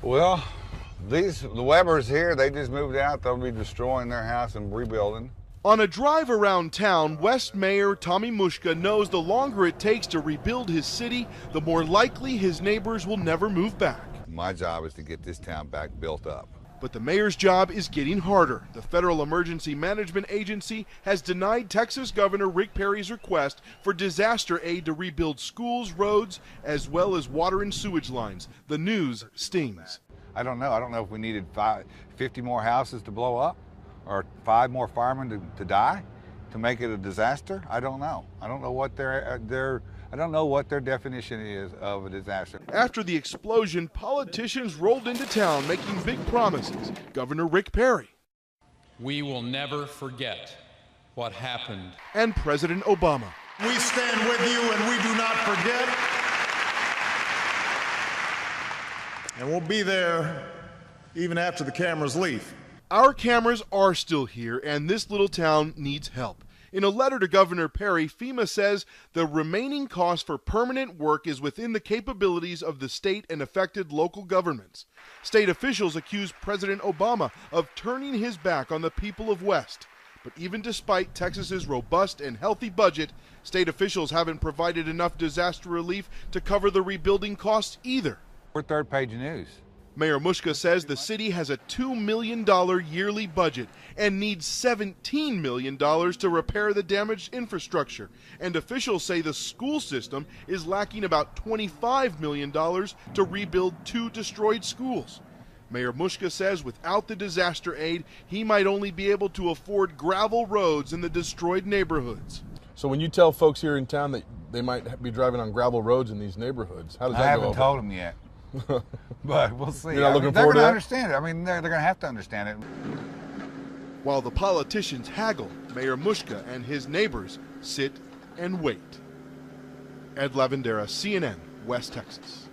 Well, the Webbers here, they just moved out. They'll be destroying their house and rebuilding. On a drive around town, West Mayor Tommy Mushka knows the longer it takes to rebuild his city, the more likely his neighbors will never move back. My job is to get this town back built up. But the mayor's job is getting harder. The Federal Emergency Management Agency has denied Texas Governor Rick Perry's request for disaster aid to rebuild schools, roads, as well as water and sewage lines. The news stings. I don't know. I don't know if we needed 50 more houses to blow up or 5 more firemen to die to make it a disaster. I don't know. I don't know what I don't know what their definition is of a disaster. After the explosion, politicians rolled into town making big promises. Governor Rick Perry. We will never forget what happened. And President Obama. We stand with you and we do not forget. And we'll be there even after the cameras leave. Our cameras are still here, and this little town needs help. In a letter to Governor Perry, FEMA says the remaining cost for permanent work is within the capabilities of the state and affected local governments. State officials accuse President Obama of turning his back on the people of West. But even despite Texas's robust and healthy budget, state officials haven't provided enough disaster relief to cover the rebuilding costs either. We're third-page news. Mayor Mushka says the city has a $2 million yearly budget and needs $17 million to repair the damaged infrastructure. And officials say the school system is lacking about $25 million to rebuild 2 destroyed schools. Mayor Mushka says without the disaster aid, he might only be able to afford gravel roads in the destroyed neighborhoods. So when you tell folks here in town that they might be driving on gravel roads in these neighborhoods, how does that go? I haven't told them yet. But we'll see. You're not looking they're forward to going to that? understand it. I mean, they're going to have to understand it. While the politicians haggle, Mayor Mushka and his neighbors sit and wait. Ed Lavendera, CNN, West Texas.